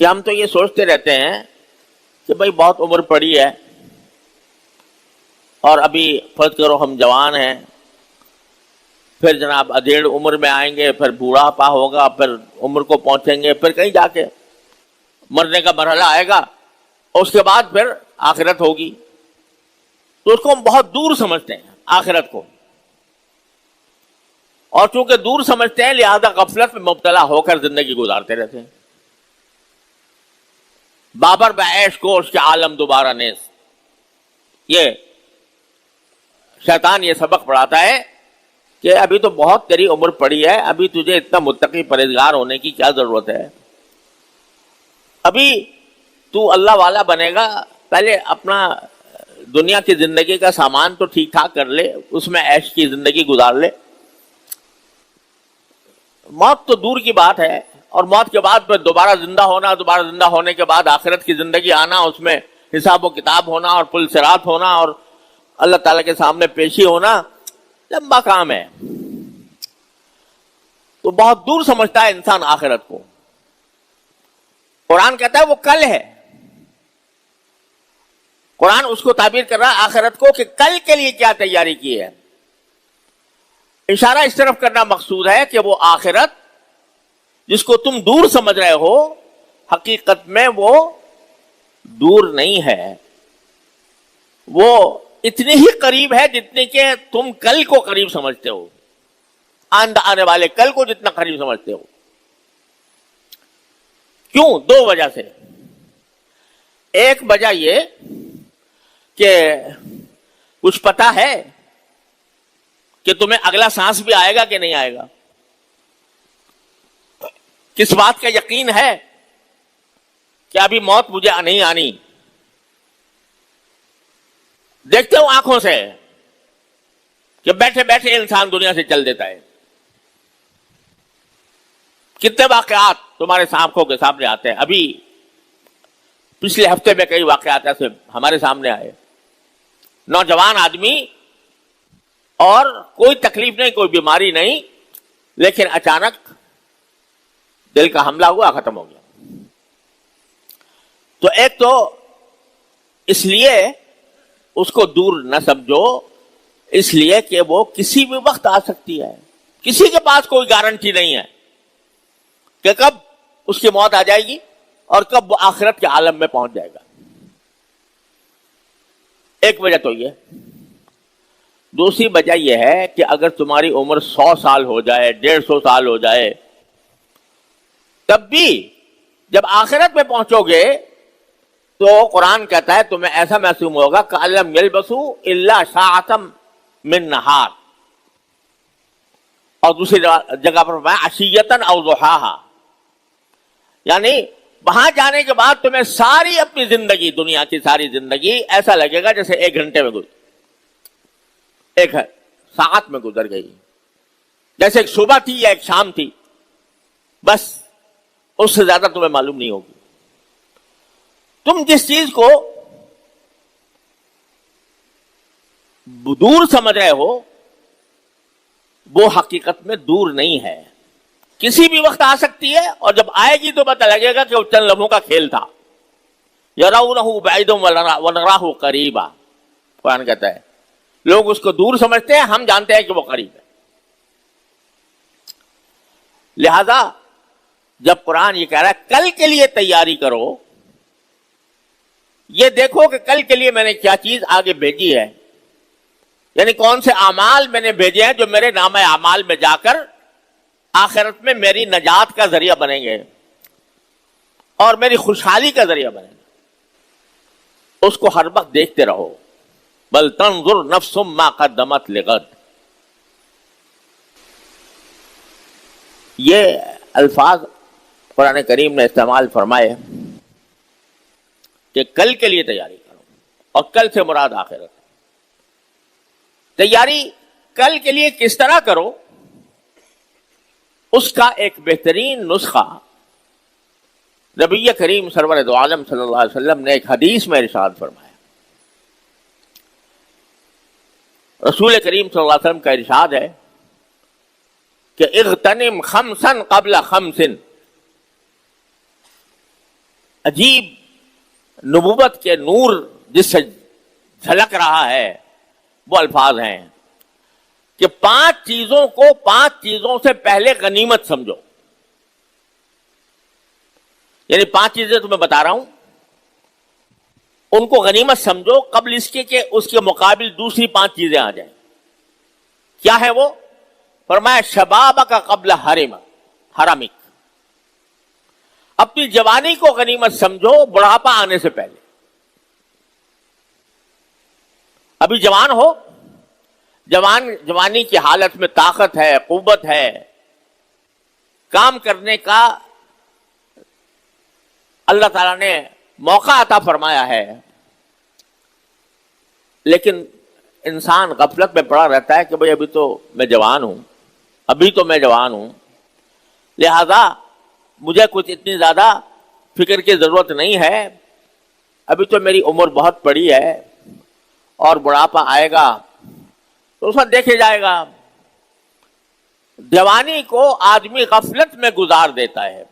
کہ ہم تو یہ سوچتے رہتے ہیں کہ بھائی بہت عمر پڑی ہے اور ابھی فرض کرو ہم جوان ہیں، پھر جناب ادھیڑ عمر میں آئیں گے، پھر بوڑھاپا ہوگا، پھر عمر کو پہنچیں گے، پھر کہیں جا کے مرنے کا مرحلہ آئے گا، اور اس کے بعد پھر آخرت ہوگی. تو اس کو ہم بہت دور سمجھتے ہیں آخرت کو، اور چونکہ دور سمجھتے ہیں لہذا غفلت میں مبتلا ہو کر زندگی گزارتے رہتے ہیں. بابر بعیش کو اس کے عالم دوبارہ نیز. یہ شیطان یہ سبق پڑھاتا ہے کہ ابھی تو بہت تیری عمر پڑی ہے، ابھی تجھے اتنا متقی پرہیزگار ہونے کی کیا ضرورت ہے، ابھی تو اللہ والا بنے گا، پہلے اپنا دنیا کی زندگی کا سامان تو ٹھیک ٹھاک کر لے، اس میں عیش کی زندگی گزار لے. موت تو دور کی بات ہے، اور موت کے بعد پھر دوبارہ زندہ ہونا، دوبارہ زندہ ہونے کے بعد آخرت کی زندگی آنا، اس میں حساب و کتاب ہونا اور پل صراط ہونا اور اللہ تعالیٰ کے سامنے پیشی ہونا، لمبا کام ہے. تو بہت دور سمجھتا ہے انسان آخرت کو. قرآن کہتا ہے وہ کل ہے. قرآن اس کو تعبیر کر رہا ہے آخرت کو کہ کل کے لیے کیا تیاری کی ہے. اشارہ اس طرف کرنا مقصود ہے کہ وہ آخرت جس کو تم دور سمجھ رہے ہو، حقیقت میں وہ دور نہیں ہے، وہ اتنی ہی قریب ہے جتنی کہ تم کل کو قریب سمجھتے ہو، آنے والے کل کو جتنا قریب سمجھتے ہو. کیوں؟ دو وجہ سے. ایک وجہ یہ کہ کچھ پتا ہے کہ تمہیں اگلا سانس بھی آئے گا کہ نہیں آئے گا، کس بات کا یقین ہے کہ ابھی موت مجھے نہیں آنی. دیکھتے ہو آنکھوں سے کہ بیٹھے بیٹھے انسان دنیا سے چل دیتا ہے. کتنے واقعات تمہارے آنکھوں کے سامنے آتے ہیں. ابھی پچھلے ہفتے میں کئی واقعات ایسے ہمارے سامنے آئے. نوجوان آدمی اور کوئی تکلیف نہیں، کوئی بیماری نہیں، لیکن اچانک دل کا حملہ ہوا، ختم ہو گیا. تو ایک تو اس لیے اس کو دور نہ سمجھو، اس لیے کہ وہ کسی بھی وقت آ سکتی ہے. کسی کے پاس کوئی گارنٹی نہیں ہے کہ کب اس کی موت آ جائے گی اور کب وہ آخرت کے عالم میں پہنچ جائے گا. ایک وجہ تو یہ. دوسری وجہ یہ ہے کہ اگر تمہاری عمر 100 سال ہو جائے، 150 سال ہو جائے، تب بھی جب آخرت میں پہنچو گے تو قرآن کہتا ہے تمہیں ایسا محسوس ہوگا کَأَلَّمْ يَلْبَثُوا إِلَّا سَاعَةً مِّن نَّهَارٍ. اور دوسری جگہ پر فرمایا عشیۃً أَوْ ضُحَاهَا، یعنی وہاں جانے کے بعد تمہیں ساری اپنی زندگی، دنیا کی ساری زندگی ایسا لگے گا جیسے 1 گھنٹے میں گزر، 1 ساعت میں گزر گئی، جیسے ایک صبح تھی یا ایک شام تھی، بس اس سے زیادہ تمہیں معلوم نہیں ہوگی. تم جس چیز کو دور سمجھ رہے ہو وہ حقیقت میں دور نہیں ہے، کسی بھی وقت آ سکتی ہے، اور جب آئے گی تو پتہ لگے گا کہ وہ چند لمحوں کا کھیل تھا. يَرَوْنَهُ بَعِيدًا وَنَرَاهُ قَرِيبًا. قرآن کہتا ہے لوگ اس کو دور سمجھتے ہیں، ہم جانتے ہیں کہ وہ قریب ہے. لہذا جب قرآن یہ کہہ رہا ہے کل کے لیے تیاری کرو، یہ دیکھو کہ کل کے لیے میں نے کیا چیز آگے بھیجی ہے، یعنی کون سے اعمال میں نے بھیجے ہیں جو میرے نام اعمال میں جا کر آخرت میں میری نجات کا ذریعہ بنیں گے اور میری خوشحالی کا ذریعہ بنیں گے. اس کو ہر وقت دیکھتے رہو. بل تنظر نفس ما قدمت لغد. یہ الفاظ قرآن کریم نے استعمال فرمائے کہ کل کے لیے تیاری کرو، اور کل سے مراد آخرت. تیاری کل کے لیے کس طرح کرو، اس کا ایک بہترین نسخہ نبی کریم سرور دو عالم صلی اللہ علیہ وسلم نے ایک حدیث میں ارشاد فرمایا. رسول کریم صلی اللہ علیہ وسلم کا ارشاد ہے کہ اغتنم خمسا قبل خمس. عجیب نبوت کے نور جس سے جھلک رہا ہے وہ الفاظ ہیں کہ 5 چیزوں کو 5 چیزوں سے پہلے غنیمت سمجھو. یعنی 5 چیزیں تمہیں بتا رہا ہوں، ان کو غنیمت سمجھو قبل اس کے کہ اس کے مقابل دوسری 5 چیزیں آ جائیں. کیا ہے وہ؟ فرمایا شباب کا قبل حرمک، اپنی جوانی کو غنیمت سمجھو بڑھاپا آنے سے پہلے. ابھی جوان ہو، جوانی کی حالت میں طاقت ہے، قوت ہے، کام کرنے کا اللہ تعالیٰ نے موقع عطا فرمایا ہے، لیکن انسان غفلت میں پڑا رہتا ہے کہ بھئی ابھی تو میں جوان ہوں، لہذا مجھے کچھ اتنی زیادہ فکر کی ضرورت نہیں ہے، ابھی تو میری عمر بہت بڑی ہے اور بڑھاپا آئے گا تو اس وقت دیکھے جائے گا. جوانی کو آدمی غفلت میں گزار دیتا ہے،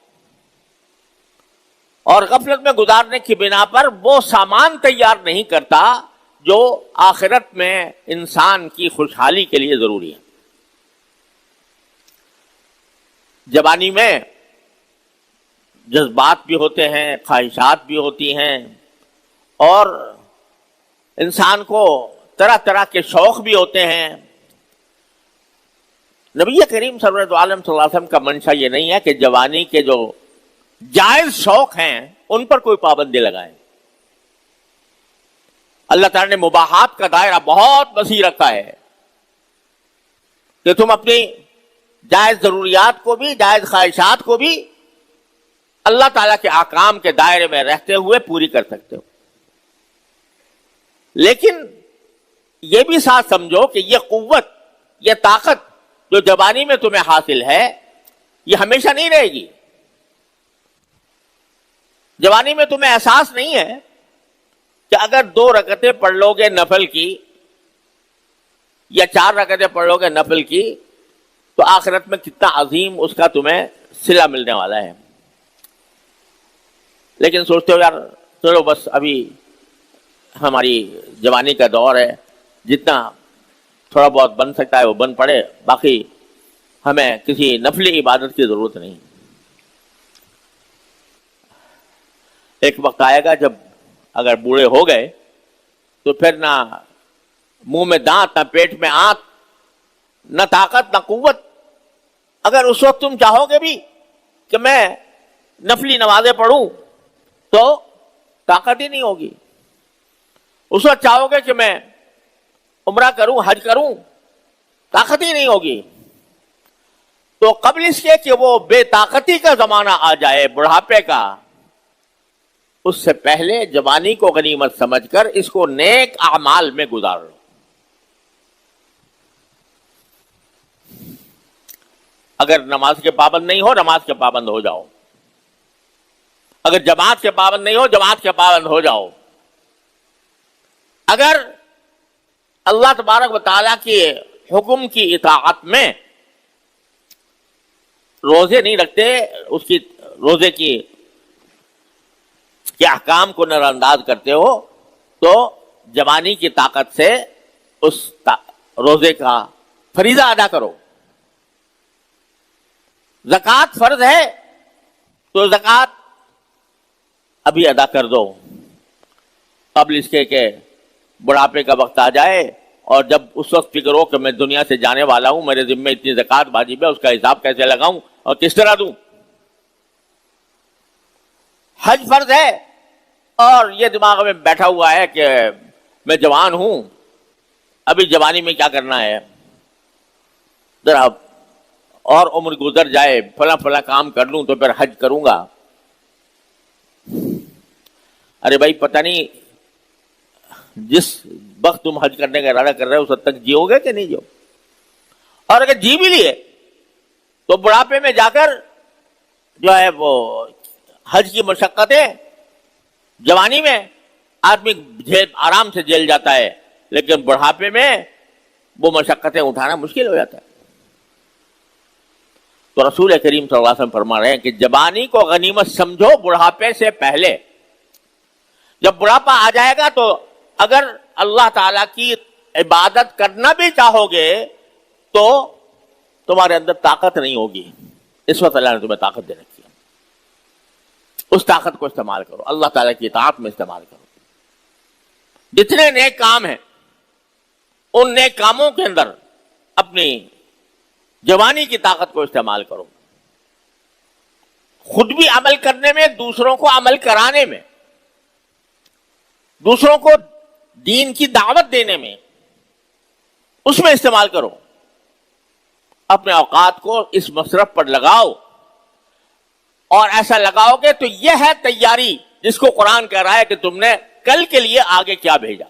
اور غفلت میں گزارنے کی بنا پر وہ سامان تیار نہیں کرتا جو آخرت میں انسان کی خوشحالی کے لیے ضروری ہے. جوانی میں جذبات بھی ہوتے ہیں، خواہشات بھی ہوتی ہیں، اور انسان کو طرح طرح کے شوق بھی ہوتے ہیں. نبی کریم صلی اللہ علیہ وسلم کا منشا یہ نہیں ہے کہ جوانی کے جو جائز شوق ہیں ان پر کوئی پابندی لگائیں. اللہ تعالیٰ نے مباحات کا دائرہ بہت وسیع رکھا ہے کہ تم اپنی جائز ضروریات کو بھی، جائز خواہشات کو بھی اللہ تعالیٰ کے احکام کے دائرے میں رہتے ہوئے پوری کر سکتے ہو. لیکن یہ بھی ساتھ سمجھو کہ یہ قوت، یہ طاقت جو جوانی میں تمہیں حاصل ہے یہ ہمیشہ نہیں رہے گی. جوانی میں تمہیں احساس نہیں ہے کہ اگر 2 رکعتیں پڑھ لو گے نفل کی یا 4 رکعتیں پڑھ لو گے نفل کی تو آخرت میں کتنا عظیم اس کا تمہیں صلہ ملنے والا ہے. لیکن سوچتے ہو یار چلو بس ابھی ہماری جوانی کا دور ہے، جتنا تھوڑا بہت بن سکتا ہے وہ بن پڑے، باقی ہمیں کسی نفلی عبادت کی ضرورت نہیں. ایک وقت آئے گا جب اگر بوڑھے ہو گئے تو پھر نہ منہ میں دانت، نہ پیٹ میں آنت، نہ طاقت، نہ قوت. اگر اس وقت تم چاہو گے بھی کہ میں نفلی نمازیں پڑھوں تو طاقت ہی نہیں ہوگی. اس وقت چاہو گے کہ میں عمرہ کروں، حج کروں، طاقت ہی نہیں ہوگی. تو قبل اس کے کہ وہ بے طاقتی کا زمانہ آ جائے، بڑھاپے کا، اس سے پہلے جوانی کو غنیمت سمجھ کر اس کو نیک اعمال میں گزار لو. اگر نماز کے پابند نہیں ہو، نماز کے پابند ہو جاؤ. اگر جماعت کے پابند نہیں ہو، جماعت کے پابند ہو جاؤ. اگر اللہ تبارک و تعالیٰ کے حکم کی اطاعت میں روزے نہیں رکھتے، اس کی روزے کی احکام کو نظر انداز کرتے ہو، تو جوانی کی طاقت سے اس روزے کا فریضہ ادا کرو. زکوٰۃ فرض ہے تو زکوٰۃ ابھی ادا کر دو قبل اس کے کہ بڑھاپے کا وقت آ جائے، اور جب اس وقت فکر ہو کہ میں دنیا سے جانے والا ہوں، میرے ذمہ اتنی زکوٰۃ واجب ہے، اس کا حساب کیسے لگاؤں اور کس طرح دوں. حج فرض ہے اور یہ دماغ میں بیٹھا ہوا ہے کہ میں جوان ہوں، ابھی جوانی میں کیا کرنا ہے، ذرا اور عمر گزر جائے، فلاں فلاں کام کر لوں تو پھر حج کروں گا. ارے بھائی پتہ نہیں جس وقت تم حج کرنے کا ارادہ کر رہے ہو اس وقت تک جیو گے کہ نہیں جیو. اور اگر جی بھی لیے تو بڑھاپے میں جا کر جو ہے وہ حج کی مشقتیں جوانی میں آدمی آرام سے جھیل جاتا ہے، لیکن بڑھاپے میں وہ مشقتیں اٹھانا مشکل ہو جاتا ہے. تو رسول کریم صلی اللہ علیہ وسلم فرما رہے ہیں کہ جوانی کو غنیمت سمجھو بڑھاپے سے پہلے. جب بڑھاپا آ جائے گا تو اگر اللہ تعالی کی عبادت کرنا بھی چاہو گے تو تمہارے اندر طاقت نہیں ہوگی. اس وقت اللہ نے تمہیں طاقت دے رکھی ہے. اس طاقت کو استعمال کرو, اللہ تعالیٰ کی اطاعت میں استعمال کرو. جتنے نیک کام ہیں ان نیک کاموں کے اندر اپنی جوانی کی طاقت کو استعمال کرو. خود بھی عمل کرنے میں, دوسروں کو عمل کرانے میں, دوسروں کو دین کی دعوت دینے میں, اس میں استعمال کرو. اپنے اوقات کو اس مصرف پر لگاؤ, اور ایسا لگاؤ گے تو یہ ہے تیاری جس کو قرآن کہہ رہا ہے کہ تم نے کل کے لیے آگے کیا بھیجا.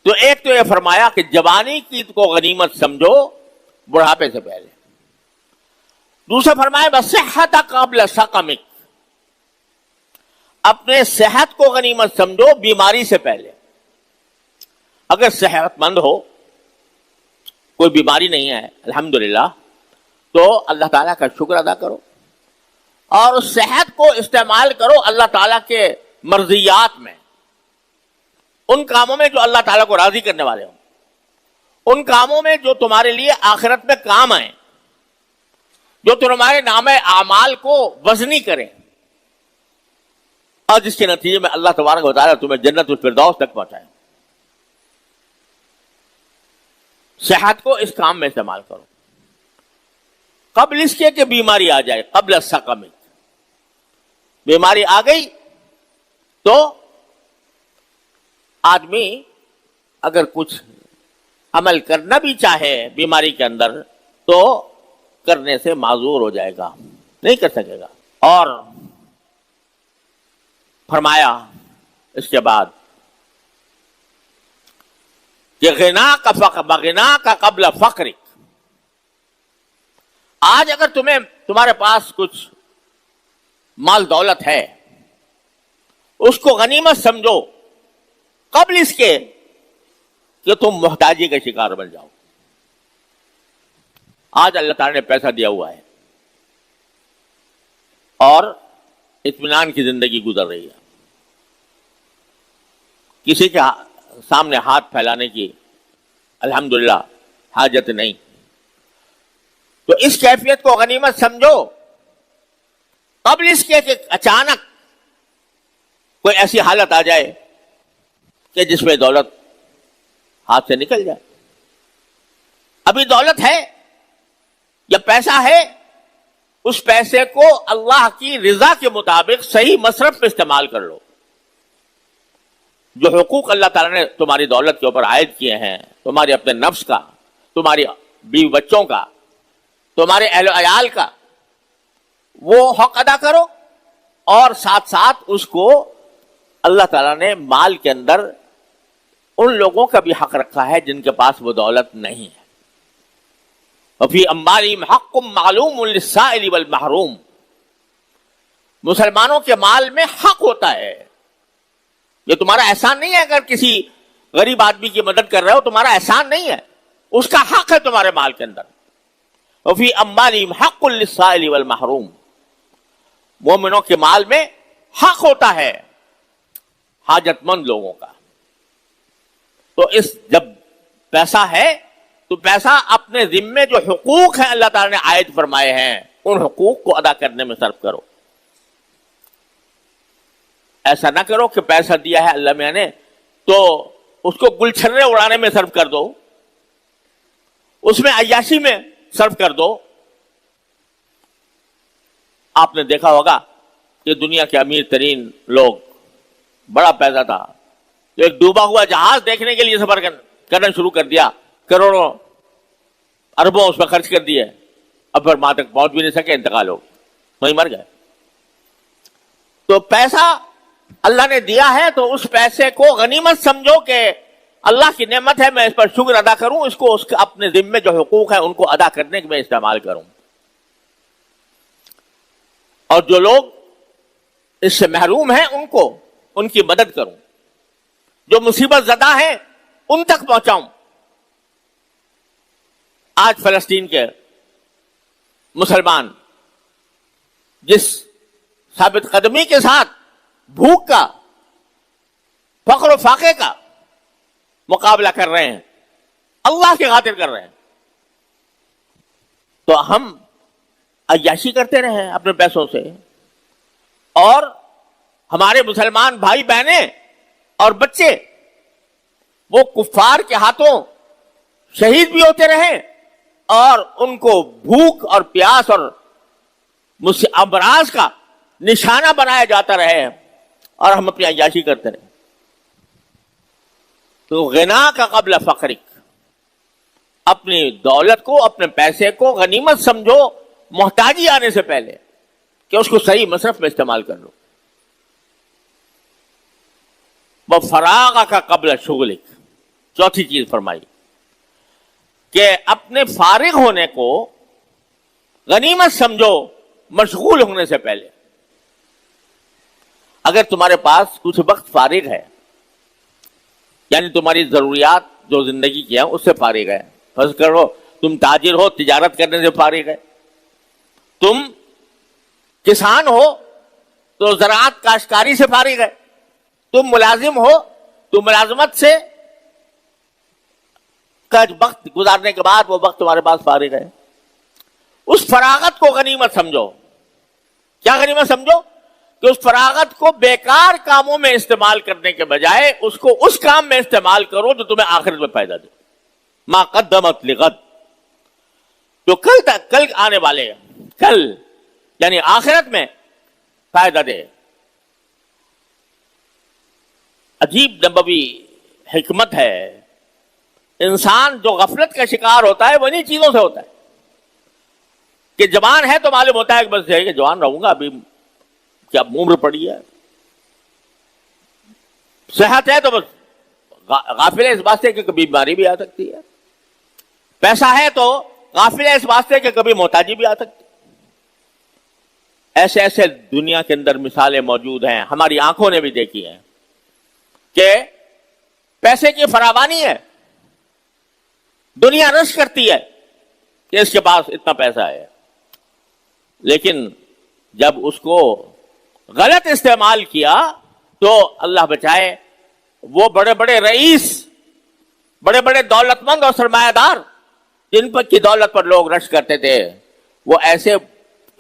تو ایک تو یہ فرمایا کہ جوانی کی کو غنیمت سمجھو بڑھاپے سے پہلے. دوسرا فرمایا بصحت قبل سقمک, اپنے صحت کو غنیمت سمجھو بیماری سے پہلے. اگر صحت مند ہو, کوئی بیماری نہیں ہے الحمدللہ, تو اللہ تعالیٰ کا شکر ادا کرو اور اس صحت کو استعمال کرو اللہ تعالیٰ کے مرضیات میں, ان کاموں میں جو اللہ تعالیٰ کو راضی کرنے والے ہوں, ان کاموں میں جو تمہارے لیے آخرت میں کام آئیں, جو تمہارے نام اعمال کو وزنی کریں, اور جس کے نتیجے میں اللہ تبارک و تعالیٰ تمہیں جنت الفردوس تک پہنچائے. صحت کو اس کام میں استعمال کرو قبل اس کے کہ بیماری آ جائے. قبل السقم, بیماری آ گئی تو آدمی اگر کچھ عمل کرنا بھی چاہے بیماری کے اندر تو کرنے سے معذور ہو جائے گا, نہیں کر سکے گا. اور فرمایا اس کے بعد کہ غنا کا قبل فقرک, آج اگر تمہارے پاس کچھ مال دولت ہے اس کو غنیمت سمجھو قبل اس کے کہ تم محتاجی کا شکار بن جاؤ. آج اللہ تعالیٰ نے پیسہ دیا ہوا ہے اور اطمینان کی زندگی گزر رہی ہے, کسی کے سامنے ہاتھ پھیلانے کی الحمدللہ حاجت نہیں. تو اس کیفیت کو غنیمت سمجھو قبل اس کے کہ اچانک کوئی ایسی حالت آ جائے کہ جس میں دولت ہاتھ سے نکل جائے. ابھی دولت ہے یا پیسہ ہے, اس پیسے کو اللہ کی رضا کے مطابق صحیح مصرف میں استعمال کر لو. جو حقوق اللہ تعالیٰ نے تمہاری دولت کے اوپر عائد کیے ہیں, تمہارے اپنے نفس کا, تمہاری بیوی بچوں کا, تمہارے اہل و عیال کا, وہ حق ادا کرو. اور ساتھ ساتھ اس کو اللہ تعالیٰ نے مال کے اندر ان لوگوں کا بھی حق رکھا ہے جن کے پاس وہ دولت نہیں ہے. وفی اموالہم حق معلوم للسائل والمحروم, مسلمانوں کے مال میں حق ہوتا ہے. یہ تمہارا احسان نہیں ہے اگر کسی غریب آدمی کی مدد کر رہے ہو, تمہارا احسان نہیں ہے, اس کا حق ہے تمہارے مال کے اندر. وفی اموالہم حق للسائل والمحروم, مومنوں کے مال میں حق ہوتا ہے حاجت مند لوگوں کا. تو اس جب پیسہ ہے تو پیسہ اپنے ذمے جو حقوق ہیں اللہ تعالیٰ نے عائد فرمائے ہیں ان حقوق کو ادا کرنے میں صرف کرو. ایسا نہ کرو کہ پیسہ دیا ہے اللہ میاں نے تو اس کو گلچھرے اڑانے میں صرف کر دو, اس میں عیاشی میں صرف کر دو. آپ نے دیکھا ہوگا کہ دنیا کے امیر ترین لوگ, بڑا پیسہ تھا تو ایک ڈوبا ہوا جہاز دیکھنے کے لیے سفر کرنا شروع کر دیا, کروڑوں اربوں اس پر خرچ کر دیے, اب پھر وہاں تک پہنچ بھی نہیں سکے, انتقال ہو وہیں مر گئے. تو پیسہ اللہ نے دیا ہے تو اس پیسے کو غنیمت سمجھو کہ اللہ کی نعمت ہے, میں اس پر شکر ادا کروں, اس کو اپنے ذمے جو حقوق ہیں ان کو ادا کرنے میں استعمال کروں. اور جو لوگ اس سے محروم ہیں ان کی مدد کروں, جو مصیبت زدہ ہیں ان تک پہنچاؤں. آج فلسطین کے مسلمان جس ثابت قدمی کے ساتھ بھوک کا، فقر و فاقے کا مقابلہ کر رہے ہیں، اللہ کی خاطر کر رہے ہیں، تو ہم عیاشی کرتے رہے اپنے پیسوں سے، اور ہمارے مسلمان بھائی بہنیں اور بچے وہ کفار کے ہاتھوں شہید بھی ہوتے رہے، اور ان کو بھوک اور پیاس اور امراض کا نشانہ بنایا جاتا رہے، اور ہم اپنی عیاشی کرتے رہے۔ تو غنا کا قبل فقرک، اپنی دولت کو، اپنے پیسے کو غنیمت سمجھو محتاجی آنے سے پہلے، کہ اس کو صحیح مصرف میں استعمال کر لو۔ وہ فراغ کا قبل شغلک، چوتھی چیز فرمائی کہ اپنے فارغ ہونے کو غنیمت سمجھو مشغول ہونے سے پہلے۔ اگر تمہارے پاس کچھ وقت فارغ ہے، یعنی تمہاری ضروریات جو زندگی کی ہیں اس سے فارغ ہے، فرض کرو تم تاجر ہو، تجارت کرنے سے فارغ ہے، تم کسان ہو تو زراعت کاشتکاری سے فارغ ہے، تم ملازم ہو تو ملازمت سے کا وقت گزارنے کے بعد وہ وقت تمہارے پاس فارغ ہے، اس فراغت کو غنیمت سمجھو۔ کیا غنیمت سمجھو؟ کہ اس فراغت کو بیکار کاموں میں استعمال کرنے کے بجائے اس کو اس کام میں استعمال کرو جو تمہیں آخرت میں فائدہ دے، ما قدمت لغد، جو کل آنے والے کل یعنی آخرت میں فائدہ دے۔ عجیب نبوی حکمت ہے، انسان جو غفلت کا شکار ہوتا ہے وہ انہی چیزوں سے ہوتا ہے کہ جوان ہے تو معلوم ہوتا ہے کہ بس ہے کہ جوان رہوں گا، ابھی کیا عمر پڑی ہے، صحت ہے تو بس غافل ہے اس واسطے کہ کبھی بیماری بھی آ سکتی ہے، پیسہ ہے تو غافل ہے اس واسطے کہ کبھی محتاجی بھی آ سکتی ہے۔ ایسے ایسے دنیا کے اندر مثالیں موجود ہیں، ہماری آنکھوں نے بھی دیکھی ہیں کہ پیسے کی فراوانی ہے، دنیا رش کرتی ہے کہ اس کے پاس اتنا پیسہ ہے، لیکن جب اس کو غلط استعمال کیا تو اللہ بچائے وہ بڑے بڑے رئیس، بڑے بڑے دولت مند اور سرمایہ دار جن پر کی دولت پر لوگ رش کرتے تھے، وہ ایسے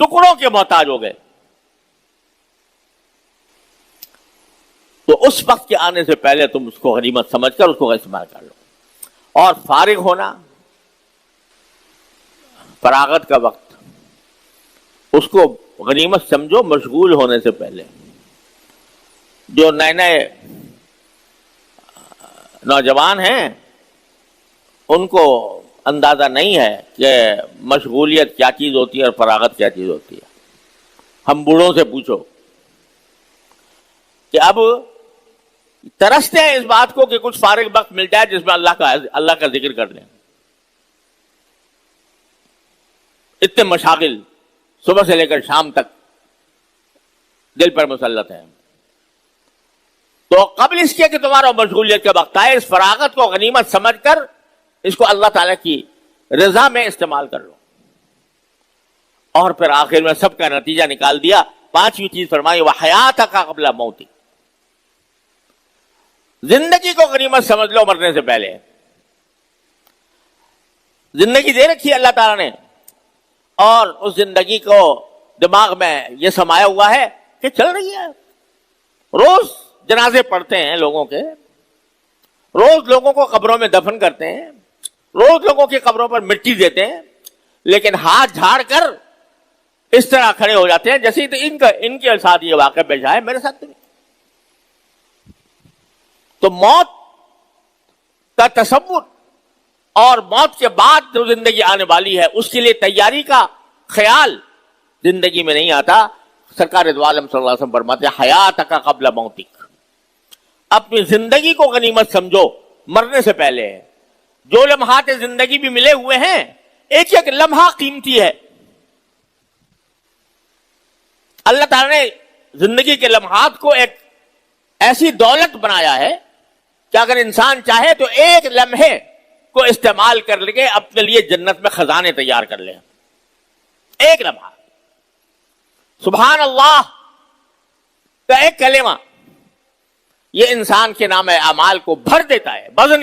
ٹکڑوں کے محتاج ہو گئے۔ تو اس وقت کے آنے سے پہلے تم اس کو غنیمت سمجھ کر اس کو استعمال کر لو، اور فارغ ہونا، فراغت کا وقت، اس کو غنیمت سمجھو مشغول ہونے سے پہلے۔ جو نئے نئے نوجوان ہیں ان کو اندازہ نہیں ہے کہ مشغولیت کیا چیز ہوتی ہے اور فراغت کیا چیز ہوتی ہے۔ ہم بوڑھوں سے پوچھو کہ اب ترستے ہیں اس بات کو کہ کچھ فارغ وقت مل جائے جس میں اللہ کا ذکر کر لیں۔ اتنے مشاغل صبح سے لے کر شام تک دل پر مسلط ہے، تو قبل اس کے کہ تمہارا مشغولیت کا وقت آئے، اس فراغت کو غنیمت سمجھ کر اس کو اللہ تعالیٰ کی رضا میں استعمال کر لو۔ اور پھر آخر میں سب کا نتیجہ نکال دیا، پانچویں چیز فرمائی وحیاتک قبل موتک، زندگی کو غنیمت سمجھ لو مرنے سے پہلے۔ زندگی دے رکھی ہے اللہ تعالیٰ نے، اور اس زندگی کو دماغ میں یہ سمایا ہوا ہے کہ چل رہی ہے، روز جنازے پڑھتے ہیں لوگوں کے، روز لوگوں کو قبروں میں دفن کرتے ہیں، روز لوگوں کی قبروں پر مٹی دیتے ہیں، لیکن ہاتھ جھاڑ کر اس طرح کھڑے ہو جاتے ہیں جیسے ان کے ساتھ یہ واقعہ پیش آئے، میرے ساتھ نہیں۔ تو موت کا تصور اور موت کے بعد جو زندگی آنے والی ہے اس کے لیے تیاری کا خیال زندگی میں نہیں آتا۔ سرکار دو عالم صلی اللہ علیہ وسلم فرماتے ہیں حیاتک قبل موتک، اپنی زندگی کو غنیمت سمجھو مرنے سے پہلے۔ جو لمحات زندگی بھی ملے ہوئے ہیں، ایک ایک لمحہ قیمتی ہے۔ اللہ تعالیٰ نے زندگی کے لمحات کو ایک ایسی دولت بنایا ہے کہ اگر انسان چاہے تو ایک لمحے کو استعمال کر کے اپنے لیے جنت میں خزانے تیار کر لے۔ ایک لمحہ سبحان اللہ کا ایک کلمہ یہ انسان کے نام اعمال کو بھر دیتا ہے، وزن